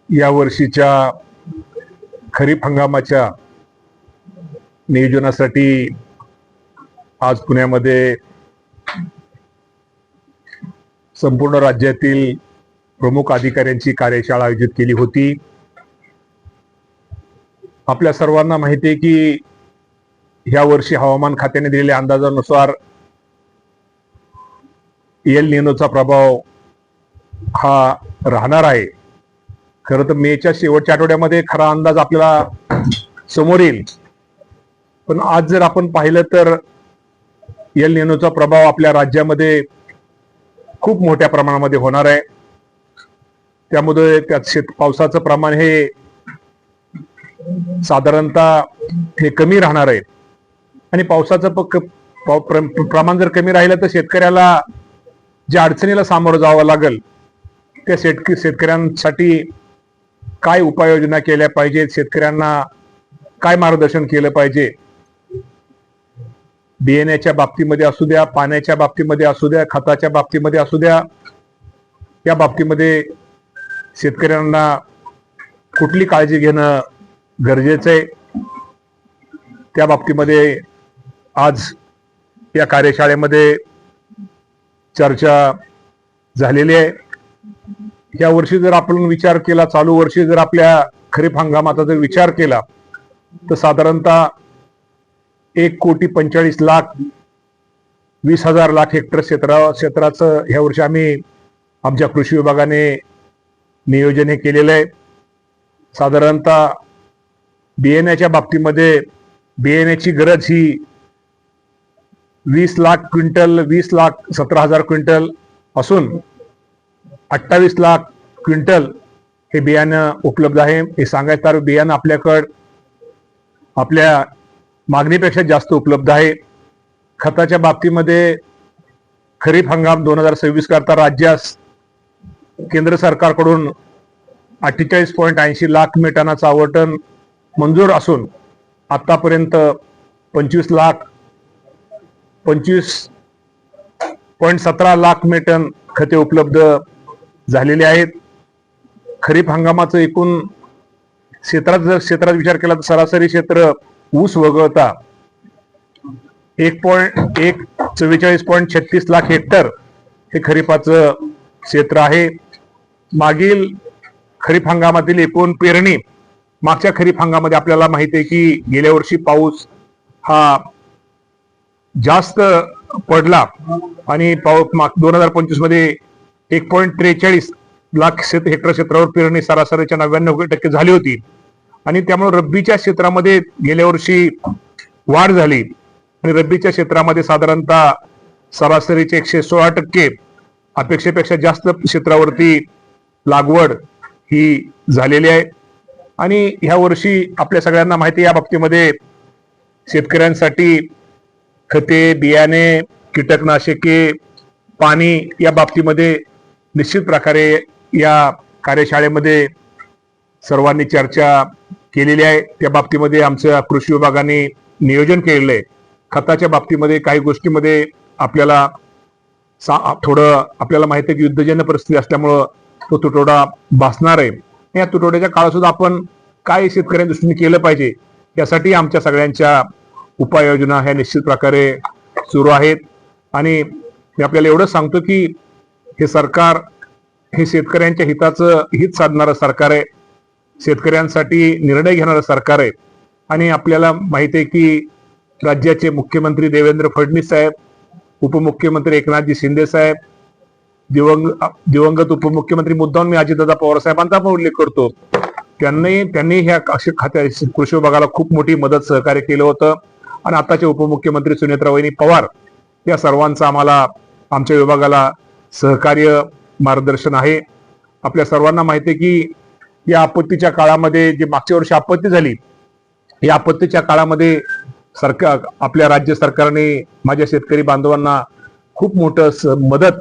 या वर्षीच्या खरीप हंगामाच्या नियोजनासाठी आज पुण्यामध्ये संपूर्ण राज्यातील प्रमुख अधिकाऱ्यांची कार्यशाळा आयोजित केली होती. आपल्या सर्वांना माहिती आहे की या वर्षी हवामान खात्याने दिलेल्या अंदाजानुसार एल निनोचा प्रभाव हा राहणार आहे. खरं तर मेच्या शेवटच्या आठवड्यामध्ये खरा अंदाज आपल्याला समोर येईल, पण आज जर आपण पाहिलं तर एल निनोचा प्रभाव आपल्या राज्यामध्ये खूप मोठ्या प्रमाणामध्ये होणार आहे. त्यामुळे त्यात पावसाचं प्रमाण हे साधारणतः हे कमी राहणार आहे आणि पावसाचं प्रमाण जर कमी राहिलं तर शेतकऱ्याला ज्या अडचणीला सामोरं जावं लागेल त्या शेतकऱ्यांसाठी काय उपाययोजना केल्या पाहिजेत, शेतकऱ्यांना काय मार्गदर्शन केलं पाहिजे, बियाण्याच्या बाबतीमध्ये असू द्या, पाण्याच्या बाबतीमध्ये असू द्या, खताच्या बाबतीमध्ये असू द्या, या बाबतीमध्ये शेतकऱ्यांना कुठली काळजी घेणं गरजेचं आहे, त्या बाबतीमध्ये आज या कार्यशाळेमध्ये चर्चा झालेली आहे. या वर्षी जर आपण विचार केला, चालू वर्षी जर आपल्या खरीप हंगामाचा जर विचार केला तर साधारणतः 1,45,20,000 हेक्टर क्षेत्राचं ह्या वर्षी आम्ही आमच्या कृषी विभागाने नियोजन हे केलेलं आहे. साधारणतः बियाण्याच्या बाबतीमध्ये बियाण्याची गरज ही 20 लाख क्विंटल, 20,17,000 क्विंटल असून 28 लाख क्विंटल हे बियाणं उपलब्ध आहे. हे सांगायचं तर बियाणं आपल्या मागणीपेक्षा जास्त उपलब्ध आहे. खताच्या बाबतीमध्ये खरीप हंगाम 2026 करता राज्यास केंद्र सरकारकडून 48.80 लाख मेटनाचं आवंटन मंजूर असून आतापर्यंत 25.17 लाख मेटन खते उपलब्ध झालेले आहेत. खरीप हंगामाचं एकूण क्षेत्रात विचार केला तर सरासरी क्षेत्र ऊस वगळता 44.36 लाख हेक्टर हे खरीपाचं क्षेत्र आहे. मागील खरीप हंगामातील एकूण पेरणी मागच्या खरीप हंगामामध्ये आपल्याला माहिती आहे की गेल्या वर्षी पाऊस हा जास्त पडला आणि 2025 मध्ये 1.43 लाख हेक्टर क्षेत्रावर पेरणी सरासरीच्या 99% झाली होती आणि त्यामुळे रब्बीच्या क्षेत्रामध्ये गेल्या वर्षी वाढ झाली आणि रब्बीच्या क्षेत्रामध्ये साधारणतः सरासरीचे 116% अपेक्षेपेक्षा जास्त क्षेत्रावरती लागवड ही झालेली आहे. आणि ह्या वर्षी आपल्या सगळ्यांना माहिती या बाबतीमध्ये शेतकऱ्यांसाठी खते, बियाणे, कीटकनाशके, पाणी या बाबतीमध्ये निश्चित प्रकारे या कार्यशाळेमध्ये सर्वांनी चर्चा केलेली आहे. त्या बाबतीमध्ये आमच्या कृषी विभागाने नियोजन केलेलं आहे. खताच्या बाबतीमध्ये काही गोष्टीमध्ये आपल्याला माहिती आहे की युद्धजन्य परिस्थिती असल्यामुळं तो तुटवडा भासणार आहे. या तुटवड्याच्या काळात सुद्धा आपण काय शेतकऱ्यांच्या दृष्टीने केलं पाहिजे यासाठी आमच्या सगळ्यांच्या उपाययोजना ह्या निश्चित प्रकारे सुरू आहेत. आणि मी आपल्याला एवढं सांगतो की हे सरकार हे शेतकऱ्यांच्या हित साधणारं सरकार आहे, शेतकऱ्यांसाठी निर्णय घेणारं सरकार आहे. आणि आपल्याला माहिती आहे की राज्याचे मुख्यमंत्री देवेंद्र फडणवीस साहेब, उपमुख्यमंत्री एकनाथजी शिंदे साहेब, दिवंगत उपमुख्यमंत्री मुद्दाम मी अजितदादा पवार साहेबांचा पण उल्लेख करतो, त्यांनी ह्या खात्या कृषी विभागाला खूप मोठी मदत सहकार्य केलं होतं. आणि आताचे उपमुख्यमंत्री सुनेत्रावहिनी पवार या सर्वांचा आमच्या विभागाला सहकार्य मार्गदर्शन आहे. आपल्या सर्वांना माहिती आहे की या आपत्तीच्या काळामध्ये जे मागच्या वर्षी आपत्ती झाली, या आपत्तीच्या काळामध्ये आपल्या राज्य सरकारने माझ्या शेतकरी बांधवांना खूप मोठं मदत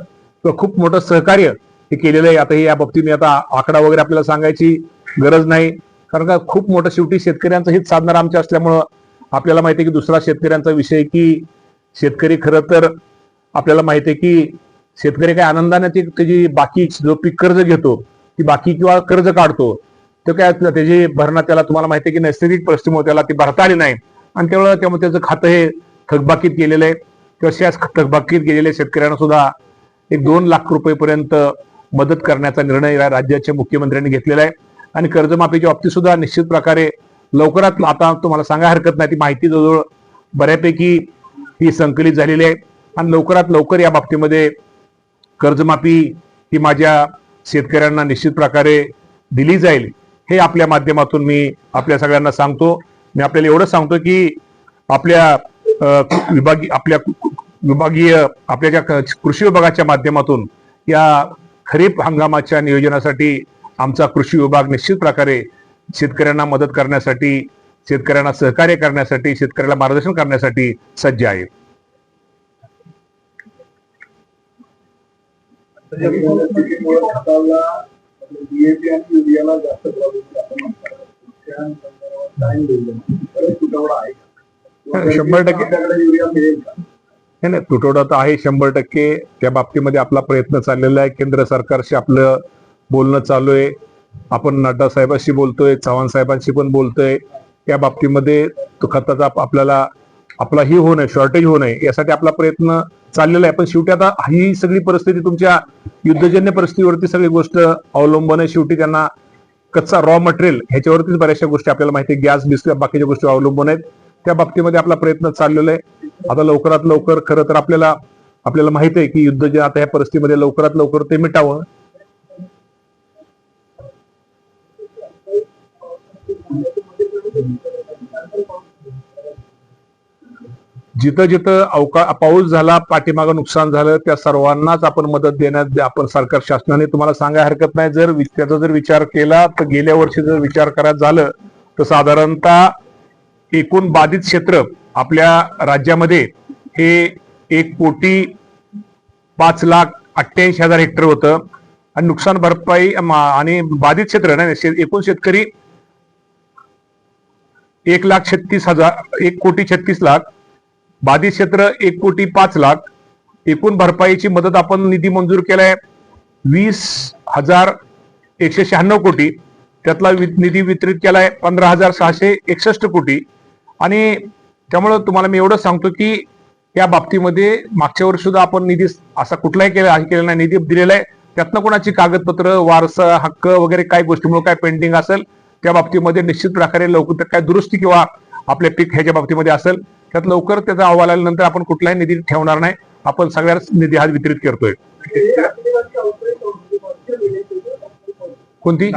किंवा खूप मोठं सहकार्य हे केलेलं आहे. आता या बाबतीत मी आता आकडा वगैरे आपल्याला सांगायची गरज नाही, कारण का खूप मोठं शेवटी शेतकऱ्यांचं हित साधणार आमच्या असल्यामुळं आपल्याला माहिती आहे की दुसरा शेतकऱ्यांचा विषय की शेतकरी खरं तर आपल्याला माहिती आहे की शेतकरी काही आनंदाने त्याची बाकी जो पीक कर्ज घेतो ती बाकी किंवा कर्ज काढतो तर काय त्याची भरणा त्याला तुम्हाला माहिती आहे की नैसर्गिक परिस्थितीमुळे त्याला ती भरता आली नाही आणि त्यामुळे त्याचं खातं हे थकबाकीत गेलेलं आहे. तशा थकबाकीत गेलेल्या शेतकऱ्यांना सुद्धा एक 2 लाख रुपयेपर्यंत मदत करण्याचा निर्णय राज्याच्या मुख्यमंत्र्यांनी घेतलेला आहे. आणि कर्जमाफीच्या बाबतीत सुद्धा निश्चित प्रकारे लवकरात आता तुम्हाला सांगायला हरकत नाही ती माहिती जवळजवळ बऱ्यापैकी ही संकलित झालेली आहे आणि लवकरात लवकर या बाबतीमध्ये कर्जमाफी ही माझ्या शेतकऱ्यांना निश्चित प्रकारे दिली जाईल हे आपल्या माध्यमातून मी आपल्या सगळ्यांना सांगतो. मी आपल्याला एवढं सांगतो की आपल्या विभागीय आपल्या ज्या कृषी विभागाच्या माध्यमातून या खरीप हंगामाच्या नियोजनासाठी आमचा कृषी विभाग निश्चित प्रकारे शेतकऱ्यांना मदत करण्यासाठी, शेतकऱ्यांना सहकार्य करण्यासाठी, शेतकऱ्याला मार्गदर्शन करण्यासाठी सज्ज आहे. शंभर टक्के नाही, तुटवडा तर आहे 100%. त्या बाबतीमध्ये आपला प्रयत्न चाललेला आहे. केंद्र सरकारशी आपलं बोलणं चालू आहे. आपण नड्डा साहेबांशी बोलतोय, चव्हाण साहेबांशी पण बोलतोय. त्या बाबतीमध्ये तो खताचा आपला ही होऊ नये, शॉर्टेज होऊ नये यासाठी आपला प्रयत्न चाललेला आहे. पण शेवटी आता ही सगळी परिस्थिती तुमच्या युद्धजन्य परिस्थितीवरती सगळी गोष्ट अवलंबून आहे. शेवटी त्यांना कच्चा रॉ मटेरियल ह्याच्यावरतीच बऱ्याचशा गोष्टी आपल्याला माहिती आहे, गॅस बिस बाकीच्या गोष्टी अवलंबून आहेत. त्या बाबतीमध्ये आपला प्रयत्न चाललेला आहे. आता लवकरात लवकर खरं तर आपल्याला माहिती आहे की युद्ध जे आता ह्या परिस्थितीमध्ये लवकरात लवकर ते मिटावं. जिथं जिथं पाऊस झाला, पाठीमागं नुकसान झालं त्या सर्वांनाच आपण मदत देण्यात आपण सरकार शासनाने तुम्हाला सांगायला हरकत नाही. त्याचा जर विचार केला तर गेल्या वर्षी जर विचार करायचं झालं तर साधारणतः एकूण बाधित क्षेत्र आपल्या राज्यामध्ये हे 1,05,88,000 हेक्टर होतं आणि नुकसान भरपाई आणि बाधित क्षेत्र नाही एकूण शेतकरी 1,36,000 बाधित क्षेत्र 1,05,00,000. एकूण भरपाईची मदत आपण निधी मंजूर केलाय 20,196 कोटी. त्यातला निधी वितरित केलाय 15,661 कोटी. आणि त्यामुळं तुम्हाला मी एवढं सांगतो की या बाबतीमध्ये मागच्या वर्षी सुद्धा आपण निधी असा कुठलाही केलेला नाही, निधी दिलेला आहे. त्यातनं कोणाची कागदपत्र, वारसा हक्क वगैरे काही गोष्टीमुळे काय पेंडिंग असेल त्या बाबतीमध्ये निश्चित प्रकारे लवकर काय दुरुस्ती किंवा आपले पीक ह्याच्या बाबतीमध्ये असेल त्यात लवकर त्याचा अहवाल आल्यानंतर आपण कुठलाही निधी ठेवणार नाही. आपण सगळ्याच निधी हा वितरित करतोय. कोणती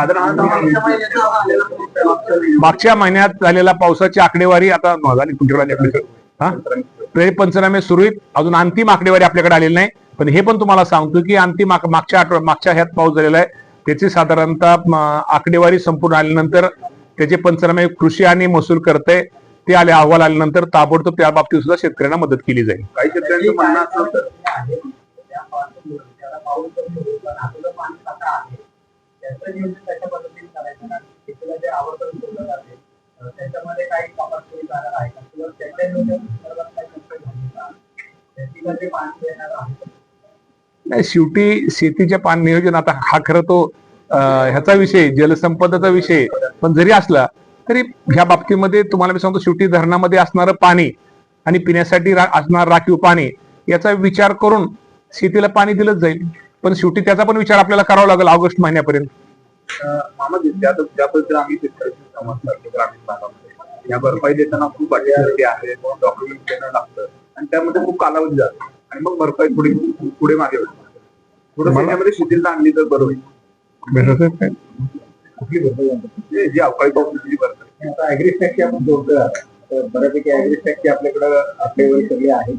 मागच्या महिन्यात झालेला पावसाची आकडेवारी आता झाली तुमच्याकडे पंचनामे सुरू आहेत. अजून अंतिम आकडेवारी आपल्याकडे आलेली नाही. पण हे पण तुम्हाला सांगतो की अंतिम मागच्या ह्यात पाऊस झालेला आहे त्याची साधारणतः आकडेवारी संपूर्ण आल्यानंतर त्याचे पंचनामे कृषी आणि महसूल करते ते आले अहवाल आल्यानंतर ताबडतोब त्या बाबतीत सुद्धा शेतकऱ्यांना मदत केली जाईल. काही शेतकऱ्यांचं म्हणणं असं नाही, शेवटी शेतीच्या पाणी नियोजन आता हा खरं तो ह्याचा विषय जलसंपदाचा विषय पण जरी असला तरी ह्या बाबतीमध्ये तुम्हाला मी सांगतो शेवटी धरणामध्ये असणारं पाणी आणि पिण्यासाठी असणार राखीव पाणी याचा विचार करून शेतीला पाणी दिलंच जाईल. पण शेवटी त्याचा पण विचार आपल्याला करावा लागेल ऑगस्ट महिन्यापर्यंत. ज्या पद्धतीने आम्ही ग्रामीण भागामध्ये या भरपाई देताना खूप अटी आहे, डॉक्युमेंट देणं लागतं आणि त्यामध्ये खूप कालावधी जातो आणि मग भरपाई पुढे मागे थोडं महिन्यामध्ये शेतीला आणली तर बरं होईल. कुठली भरपाई जी अवकाळी पावसाची भरपाई आता ऍग्रीस्टॅकची आपण जोडतोय बऱ्यापैकी ऍग्रीस्टॅकची आपल्याकडे आकडेवारी सगळी आहे.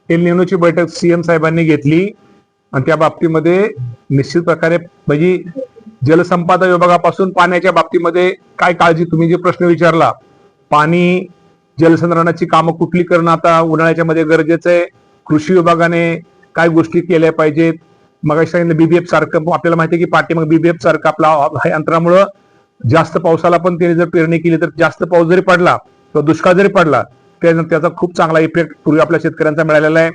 एल निनोची बैठक सीएम साहेबांनी घेतली आणि त्या बाबतीमध्ये निश्चित प्रकारे म्हणजे जलसंपदा विभागापासून पाण्याच्या बाबतीमध्ये काय काळजी तुम्ही जे प्रश्न विचारला पाणी जलसंधारणाची कामं कुठली करणं आता उन्हाळ्याच्या मध्ये गरजेचं आहे. कृषी विभागाने काय गोष्टी केल्या पाहिजेत मग सांगितलं बीबीएफ सारखं आपल्याला माहिती आहे की पाठीमाग बीबीएफ सारखं आपला यंत्रामुळं जास्त पावसाला पण त्याने जर पेरणी केली तर जास्त पाऊस जरी पडला किंवा दुष्काळ जरी पडला त्याचा खूप चांगला इफेक्ट पूर्वी आपल्या शेतकऱ्यांचा मिळालेला आहे.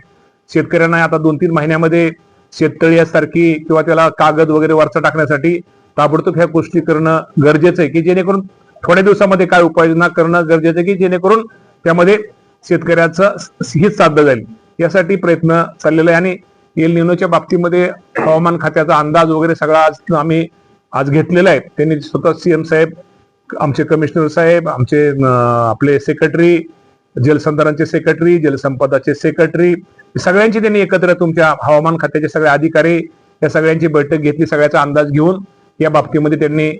शेतकऱ्यांना आता 2-3 महिन्यामध्ये शेततळी यासारखी किंवा त्याला कागद वगैरे वरचा टाकण्यासाठी ताबडतोब ह्या गोष्टी करणं गरजेचं आहे की जेणेकरून थोड्या दिवसामध्ये काय उपाययोजना करणं गरजेचं आहे की जेणेकरून त्यामध्ये शेतकऱ्याचं हित साधलं जाईल. यासाठी प्रयत्न चाललेला आहे आणि एल निनोच्या बाबतीमध्ये हवामान खात्याचा अंदाज वगैरे सगळा आज आम्ही घेतलेला आहे. त्यांनी स्वतः सीएम साहेब, आमचे कमिशनर साहेब, आमचे आपले सेक्रेटरी, जलसंधारणचे सेक्रेटरी, जलसंपदाचे सेक्रेटरी सगळ्यांची त्यांनी एकत्र तुमच्या हवामान खात्याचे सगळे अधिकारी या सगळ्यांची बैठक घेतली. सगळ्याचा अंदाज घेऊन या बाबतीमध्ये त्यांनी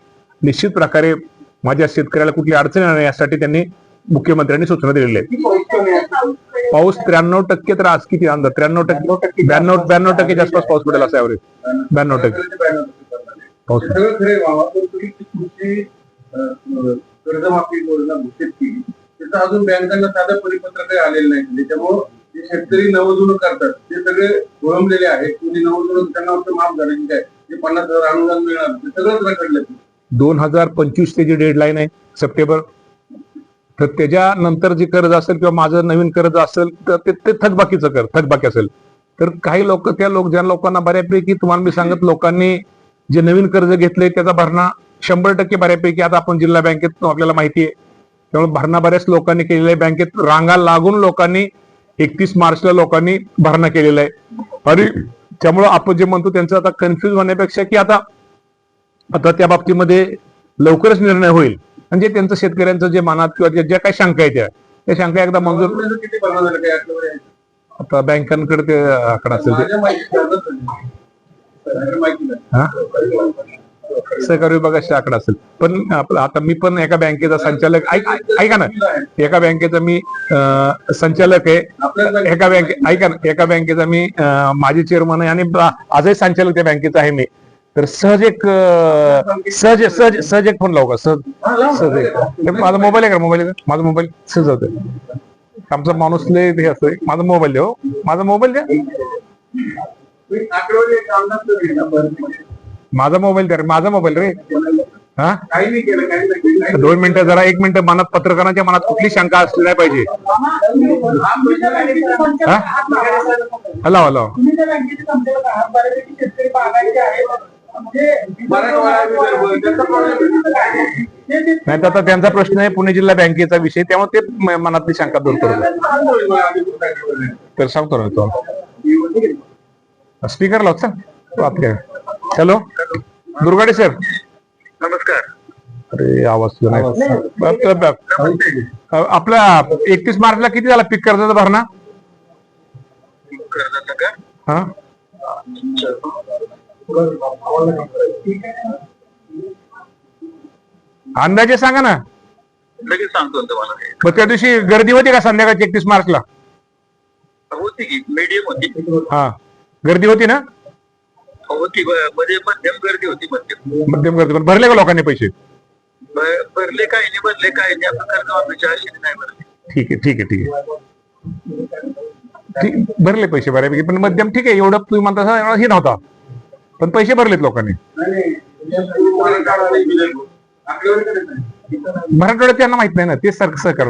निश्चित प्रकारे माझ्या शेतकऱ्याला कुठली अडचण येणार नाही यासाठी त्यांनी मुख्यमंत्र्यांनी सूचना दिलेल्या आहेत. पाऊस 93% तर आज किती अंदाज 93% 92% आसपास पाऊस पडेल असं ऍव्हरेज 92% पाऊस. कर्जमाफी योजना घोषित केली त्याचं अजून बँकांना साधं परिपत्र काही आलेलं नाही. त्याच्यामुळं जे शेतकरी नवजुनं करतात ते सगळे गोळंबलेले आहेत. कोणी नवजुनं त्यांना माफ झालं की काय जे 50,000 अनुदान मिळणार ते सगळंच रखडलं. 2025 ची डेडलाईन आहे सप्टेंबर. तर त्याच्यानंतर जे कर्ज असेल किंवा माझं नवीन कर्ज असेल तर ते थकबाकीचं थकबाकी असेल तर काही लोक ज्या लोकांना बऱ्यापैकी तुम्हाला मी सांगत लोकांनी जे नवीन कर्ज घेतले त्याचा भरणा 100% बऱ्यापैकी आता आपण जिल्हा बँकेत आपल्याला माहिती आहे त्यामुळे भरणा बऱ्याच लोकांनी केलेला आहे. बँकेत रांगा लागून लोकांनी 31 मार्चला लोकांनी भरणा केलेला आहे आणि त्यामुळं आपण जे म्हणतो त्यांचं आता कन्फ्युज होण्यापेक्षा की आता त्या बाबतीमध्ये लवकरच निर्णय होईल म्हणजे त्यांचं शेतकऱ्यांचं जे मनात किंवा ज्या काही शंका आहेत त्या शंका एकदा मंजूर आता बँकांकडे ते आकडा असेल सहकारी विभागाचा आकडा असेल. पण आता मी पण एका बँकेचा संचालक ऐका ना एका बँकेचा मी संचालक आहे. एका बँकेचा मी माजी चेअरमन आहे आणि आजही संचालक त्या बँकेचा आहे मी. तर सहज एक फोन लावू का सहज एक माझा मोबाईल आहे का माझा मोबाईल सहज होत आमचा माणूस लय हे असतोय. माझा मोबाईल द्या माझा मोबाईल द्या माझा मोबाईल रे. हा 2 मिनिटं जरा 1 मिनिट मनात पत्रकारांच्या मनात कुठली शंका असली नाही पाहिजे. हॅलो नाही तर आता त्यांचा प्रश्न आहे पुणे जिल्हा बँकेचा विषय त्यामुळे ते मनातली शंका दूर करतो. तर सांगतो ना तो स्पीकर लावता आपल्या. हॅलो दुर्गाडे सर नमस्कार. अरे आवाज नाही आपला 31 मार्चला किती झाला पीक कर्जाचा भरणा. हा अंदाजे सांगा ना. लगेच सांगतो तुम्हाला. मग त्या दिवशी गर्दी होती का संध्याकाळची 31 मार्चला. होती की मीडियम होती. हा गर्दी होती ना. होती मध्ये मध्यम गर्दी होती. मध्यम गर्दी पण भरले का लोकांनी पैसे. भरले काही नाही भरले काही नाही आपण कर्जमाफीच्या आशेने नाही भरले. ठीक भरले पैसे बऱ्यापैकी पण मध्यम ठीक आहे एवढं तुम्ही म्हणता एवढा हे नव्हता पण पैसे भरलेत लोकांनी. मराठवाड्यात त्यांना माहित नाही ना ते सहकार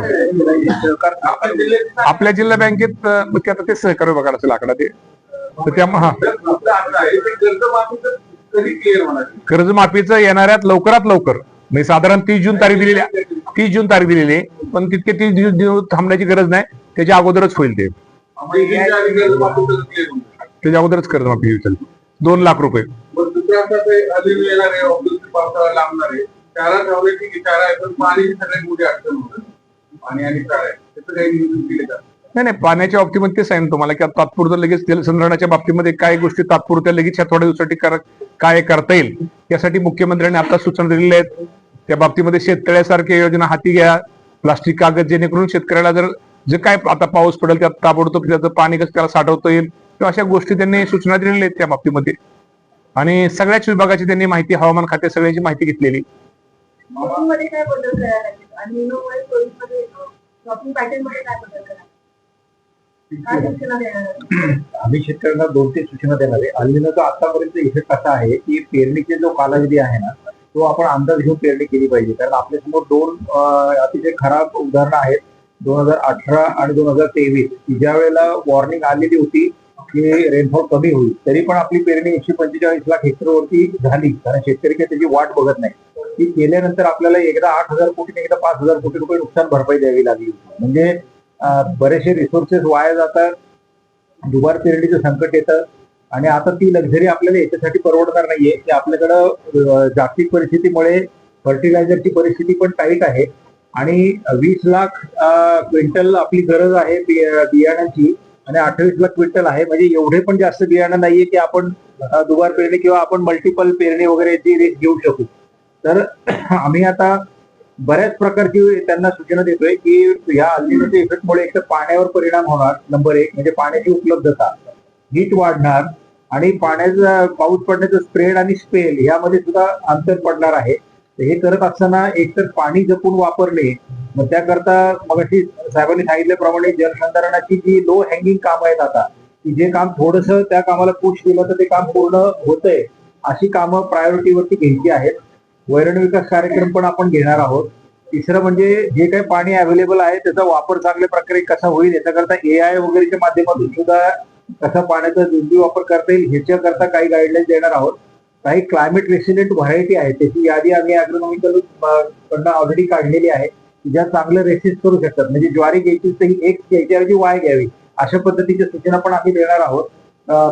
आपल्या जिल्हा बँकेत आता ते सहकार विभागात असेल आकडा ते. तर त्यामुळे कर्जमाफीचं येणाऱ्यात लवकरात लवकर म्हणजे साधारण 30 जून तारीख दिलेली आहे पण तितके 30 दिवस थांबण्याची गरज नाही. त्याच्या अगोदरच होईल ते. त्याच्या अगोदरच कर्जमाफी होईल 2 लाख रुपये. नाही पाण्याच्या बाबतीमध्ये ते सांगेन तुम्हाला की तात्पुरतं लगेच जलसंधारणाच्या बाबतीमध्ये काय गोष्टी तात्पुरत्या लगेच थोड्या दिवसासाठी काय करता येईल यासाठी मुख्यमंत्र्यांनी आता सूचना दिलेल्या आहेत. त्या बाबतीमध्ये शेततळ्यासारख्या योजना हाती घ्या. प्लास्टिक कागद जेणेकरून शेतकऱ्याला जर जे काय आता पाऊस पडेल त्यात ताबडतोब त्याचं पाणी कसं त्याला साठवता येईल किंवा अशा गोष्टी त्यांनी सूचना दिलेल्या आहेत त्या बाबतीमध्ये. आणि सगळ्याच विभागाची त्यांनी माहिती हवामान खात्या सगळ्याची माहिती घेतलेली. आम्ही शेतकऱ्यांना 2-3 सूचना देणार आहे. अल्निनोचा आतापर्यंत इफेक्ट असा आहे की पेरणीचे जो कालावधी आहे ना तो आपण अंदाज घेऊन पेरणी केली पाहिजे. कारण आपल्यासमोर 2 अतिशय खराब उदाहरणं आहेत, 2018 आणि 2023, की ज्या वेळेला वॉर्निंग आलेली होती की रेनफॉल कमी होईल, तरी पण आपली पेरणी 145 लाख हेक्टरवरती झाली. कारण शेतकरी काही त्याची वाट बघत नाही. ती केल्यानंतर आपल्याला एकदा 8,000 कोटी एकदा 5,000 कोटी रुपये नुकसान भरपाई द्यावी लागली. म्हणजे बरेचसे रिसोर्सेस वाया जातात, दुबार पेरणीचं संकट येतं. आणि आता ती लक्झरी आपल्याला याच्यासाठी परवडणार नाहीये की आपल्याकडं जागतिक परिस्थितीमुळे फर्टिलायझरची परिस्थिती पण टाईट आहे आणि 20 लाख क्विंटल आपली गरज आहे बियाणांची आणि 28 लाख क्विंटल आहे. म्हणजे एवढे पण जास्त बियाणं नाहीये की आपण दुबार पेरणी किंवा आपण मल्टिपल पेरणी वगैरेची रिस्क घेऊ शकू. तर आम्ही आता बऱ्याच प्रकारची त्यांना सूचना देतोय की या अल्निनोच्या इफेक्टमुळे एक तर पाण्यावर परिणाम होणार, नंबर 1 म्हणजे पाण्याची उपलब्धता, हीट वाढणार आणि पाण्याचा पाऊस पडण्याचं स्प्रेड आणि स्पेल यामध्ये सुद्धा अंतर पडणार आहे. हे करत असताना एकतर पाणी जपून वापरणे, मग त्याकरता मगाशी साहेबांनी सांगितल्याप्रमाणे जलसंधारणाची जी लो हँगिंग कामं आहेत आता, की जे काम थोडंसं त्या कामाला पुश केलं तर ते काम पूर्ण होतंय, अशी कामं प्रायोरिटीवरती घ्यायची आहेत. वैरण विकास कार्यक्रम पण आपण घेणार आहोत. तिसरं म्हणजे जे काही पाणी अवेलेबल आहे त्याचा वापर चांगल्या प्रकारे कसा होईल याच्याकरता AI वगैरेच्या माध्यमातून सुद्धा कसा पाण्याचा योग्य वापर करता येईल ह्याच्याकरता काही गाईडलाईन देणार आहोत. काही क्लायमेट रेसिलेंट व्हरायटी आहे त्याची यादी आम्ही अॅग्रोनॉमिकल कडनं ऑलरेडी काढलेली आहे, ज्या चांगलं रेसिस्ट करू शकतात. म्हणजे ज्वारी घ्यायची तर ही एक घ्यायची वाय घ्यावी, अशा पद्धतीच्या सूचना पण आम्ही देणार आहोत.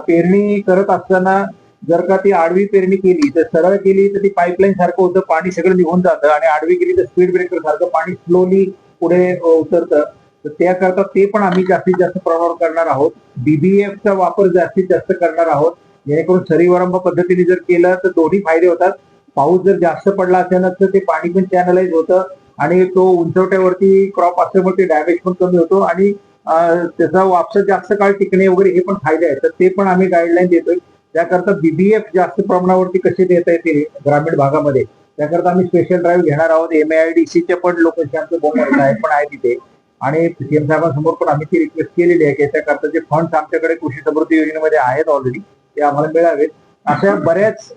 पेरणी करत असताना जर का ती आडवी पेरणी केली तर सरळ केली तर ती पाईपलाईन सारखं होतं, पाणी सगळं निघून जातं आणि आडवी केली तर स्पीड ब्रेकर सारखं पाणी स्लोली पुढे उतरतं. तर त्याकरता ते पण आम्ही जास्तीत जास्त प्रमाणावर करणार आहोत. BBF वापर जास्तीत जास्त करणार आहोत, जेणेकरून सरीवरंभ पद्धतीने जर केलं तर दोन्ही फायदे होतात. पाऊस जर जास्त पडला असेल तर ते पाणी पण चॅनलाइज होतं आणि तो उंचवट्यावरती क्रॉप असल्यामुळे ते डॅमेज पण कमी होतो आणि त्याचा वापसा जास्त काळ टिकणे वगैरे हे पण फायदे आहेत. तर ते पण आम्ही गाईडलाईन देतोय. त्याकरता BBF जास्त प्रमाणावरती कसे देता येतील ग्रामीण भागामध्ये त्याकरता आम्ही स्पेशल ड्राईव्ह घेणार आहोत. MAIDCचे पण लोकांचे आमचे साहेब पण आहे तिथे आणि CM साहेबांसमोर पण आम्ही ती रिक्वेस्ट केलेली आहे की त्याकरता जे फंड्स आमच्याकडे कृषी समृद्धी योजनेमध्ये आहेत ऑलरेडी ते आम्हाला मिळावेत. अशा बऱ्याच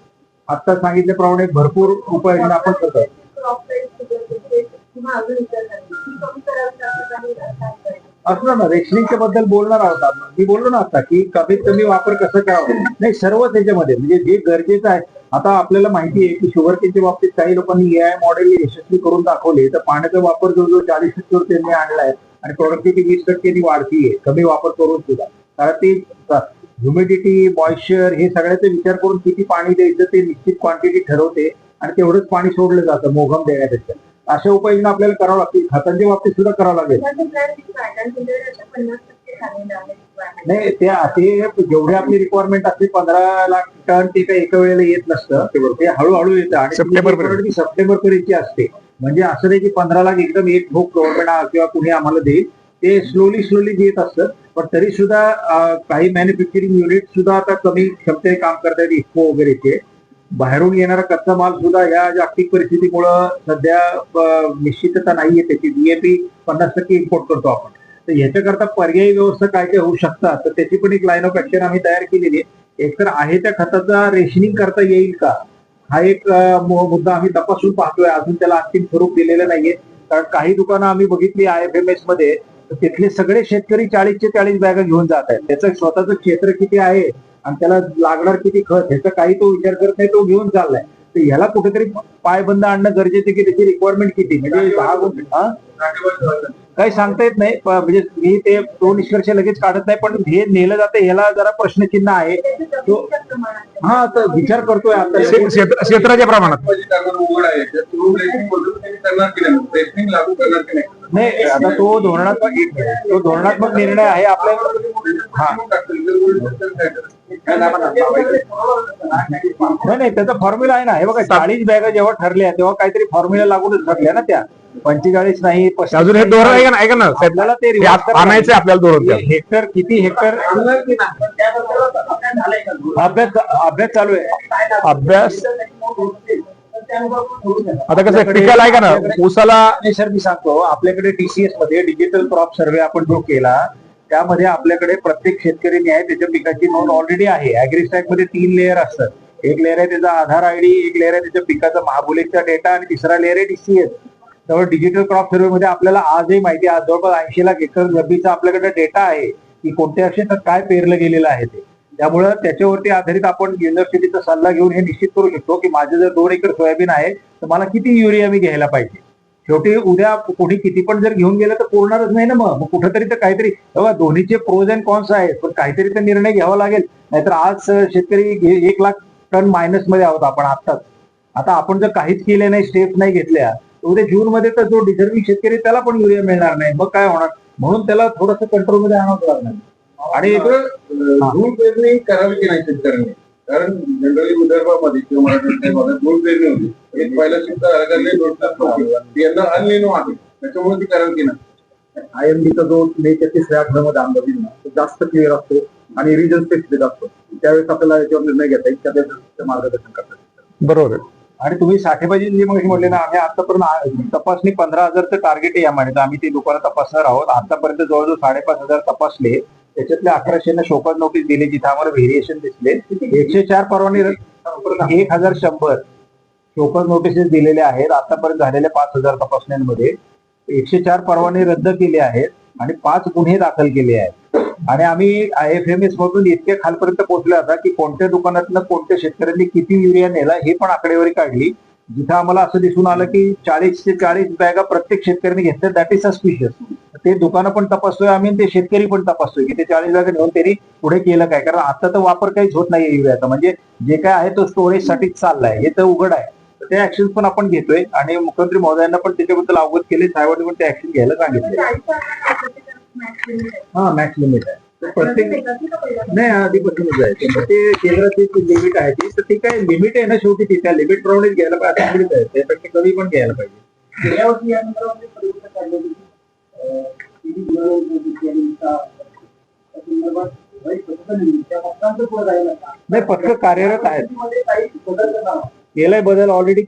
आता सांगितल्याप्रमाणे भरपूर उपाययोजना आपण करतो. असं ना रेशनिंगच्या बद्दल बोलणार आहोत आपण. मी बोललो ना आता की कमीत कमी वापर कसं करावं, नाही सर्व त्याच्यामध्ये म्हणजे जे गरजेचं आहे. आता आपल्याला माहिती आहे की शुगर केनच्या बाबतीत काही लोकांनी AI मॉडेल यशस्वी करून दाखवले, तर पाण्याचा वापर जवळजवळ 40% त्यांनी आणलाय आणि प्रोडक्टिव्हिटी 20% वाढतीये कमी वापर करून सुद्धा. कारण ती ह्युमिडिटी, मॉइश्चर हे सगळ्याचा विचार करून किती पाणी द्यायचं ते निश्चित क्वांटिटी ठरवते आणि तेवढंच पाणी सोडलं जातं मोघम देण्यापेक्षा. अशा उपाययोजना आपल्याला करावं लागतील. खतांच्या बाबतीत सुद्धा करावं लागेल. नाही ते जेवढे आपली रिक्वायरमेंट असते 15 लाख टन ते काही एका वेळेला येत नसतं, ते हळूहळू येतं आणि सप्टेंबर पर्यंतची असते. म्हणजे असं नाही की 15 लाख एकदम एक ठोक गव्हर्नमेंट किंवा कुणी आम्हाला देईल, ते स्लोली येत असतं. पण तरी सुद्धा काही मॅन्युफॅक्चरिंग युनिट सुद्धा आता कमी क्षमतेने काम करतात, इफ्को वगैरेचे. बाहेरून येणारा कच्चा माल सुद्धा या जागतिक परिस्थितीमुळं सध्या निश्चितता नाहीये त्याची. DAP 50% इम्पोर्ट करतो आपण. तर ह्याच्याकरता पर्यायी व्यवस्था काय काय होऊ शकतात तर त्याची पण एक लाईन ऑफ ऍक्शन आम्ही तयार केलेली आहे. एकतर आहे त्या खताचा रेशनिंग करता येईल का हा एक मुद्दा आम्ही तपासून पाहतोय. अजून त्याला अंतिम स्वरूप दिलेलं नाहीये. कारण काही दुकानं आम्ही बघितली IFMS मध्ये, तर तिथले सगळे शेतकरी 40च्या 40 बॅगा घेऊन जात आहेत. त्याचं स्वतःचं क्षेत्र किती आहे आणि त्याला लागणार किती खत ह्याचा काही तो विचार करत नाही, तो घेऊन चाललाय. तर ह्याला कुठेतरी पायबंद आणणं गरजेचं की त्याची रिक्वायरमेंट किती म्हणजे 10 काही सांगता येत नाही. म्हणजे मी ते तो निष्कर्ष लगेच काढत नाही, पण हे नेलं जातं ह्याला जरा प्रश्नचिन्ह आहे. तो हा तर विचार करतोय आता क्षेत्राच्या प्रमाणात नाही. आता तो धोरणात्मक निर्णय आहे आपल्या. नाही त्याचा फॉर्म्युला आहे ना. हे बघा 40 बॅगा जेव्हा ठरल्या तेव्हा काहीतरी फॉर्म्युला लागूनच ठरल्या ना त्या. 45 नाही अजून हे धोरण आहे का ना आपल्याला ते आणायचं आपल्याला धोरण. हेक्टर किती हेक्टर अभ्यास चालू आहे. अभ्यास आता कसं पिकाला आहे का ना ऊसाला. सर मी सांगतो आपल्याकडे TCS मध्ये डिजिटल क्रॉप सर्व्हे आपण जो केला त्यामध्ये आपल्याकडे प्रत्येक शेतकरी आहे त्याच्या पिकाची नोंद ऑलरेडी आहे. ऍग्रीस्टॅक मध्ये 3 लेअर असतात. एक लेअर आहे त्याचा आधार आयडी, एक लेअर आहे त्याच्या पिकाचा महाबुलेटचा डेटा आणि तिसरा लेअर आहे DCS. त्यामुळे डिजिटल क्रॉप सर्व्हे मध्ये आपल्याला आजही माहिती आहे, आज जवळपास 80 लाख एकर रब्बीचा आपल्याकडे डेटा आहे की कोणत्या क्षेत्रात काय पेरलं गेलेलं आहे ते. त्यामुळे त्याच्यावरती आधारित आपण युनिव्हर्सिटीचा सल्ला घेऊन हे निश्चित करू शकतो की माझे जर 2 एकर सोयाबीन आहे तर मला किती युरिया मी घ्यायला पाहिजे. शेवटी उद्या कोणी किती पण जर घेऊन गेलं तर पुरणारच नाही ना. मग कुठेतरी तर काहीतरी बघा, दोन्हीचे प्रोज अँड कॉन्स आहेत, पण काहीतरी तर निर्णय घ्यावा लागेल. नाहीतर आज शेतकरी 1 लाख टन मायनस मध्ये आहोत आपण आत्ताच. आता आपण जर काहीच केले नाही, स्टेप्स नाही घेतल्या, तर उद्या जून मध्ये तर जो डिझर्विंग शेतकरी त्याला पण युरिया मिळणार नाही. मग काय होणार? म्हणून त्याला थोडंसं कंट्रोलमध्ये आणावं लागणार. आणि धूळ पेरणी करावी की नाही शेतकऱ्यांनी? कारण जनरली विदर्भामध्ये किंवा मराठवाड्याच्या भागात धूळ पेरणी होती. एक पहिला शिफ्ट यंदा अनलिनो आहे, त्याच्यामुळे ती करावी की नाही? IMDचा जो मेच्या 3ऱ्या आठवड्यामध्ये अंदाज येईल ना, तो जास्त क्लिअर असतो आणि रिजन स्पेसिफिक असतो. त्यावेळेस आपल्याला याच्यावर निर्णय घेता येईल, त्या मार्गदर्शन करतात. बरोबर आहे. आणि तुम्ही साठेबाजी जे मग म्हटले ना, आम्ही आतापर्यंत तपासणी 15,000चं टार्गेट आहे या महिन्यात. आम्ही ती दुकानं तपासणार आहोत. आतापर्यंत जवळजवळ 5,500 तपासले. त्याच्यातले 1100 शोकॉज नोटीस दिली जिथे आम्हाला व्हेरिएशन दिसले. 104 परवाने 1100 शोकॉज नोटिसेस दिलेले आहेत. आतापर्यंत झालेल्या 5,000 तपासण्यांमध्ये 104 परवाने रद्द केले आहेत आणि 5 गुन्हे दाखल केले आहेत. आणि आम्ही IFMS मधून इतक्या खालपर्यंत पोहोचलो आता की कोणत्या दुकानातनं कोणत्या शेतकऱ्यांनी किती युरिया नेला हे पण आकडेवारी काढली. जिथं आम्हाला असं दिसून आलं की 40 ते 40 बॅगा प्रत्येक शेतकऱ्यांनी घेतल्या, दॅट इज सस्पिशियस. ते दुकानं पण तपासतोय आम्ही, ते शेतकरी पण तपासतोय की ते 40 बॅगा घेऊन त्यांनी पुढे केलं काय. कारण आता तर वापर काहीच होत नाहीये युरियाचा, म्हणजे जे काय आहे तो स्टोरेज साठीच चाललाय, हे तर उघड आहे. तर ते ऍक्शन पण आपण घेतोय आणि मुख्यमंत्री महोदयांना पण त्याच्याबद्दल अवगत केले. साहेबांनी पण ते ऍक्शन घ्यायला सांगितले. हा, मॅक्स लिमिट आहे प्रत्येक नाही आधीपासूनच आहे. ते केंद्राची लिमिट आहे ती, तर ती काय लिमिट आहे ना शेवटी, ती त्या लिमिट प्रमाणेच घ्यायला पाहिजे. त्यापेक्षा कमी पण घ्यायला पाहिजे. नाही, पथक कार्यरत आहेत. केलाय बदल ऑलरेडी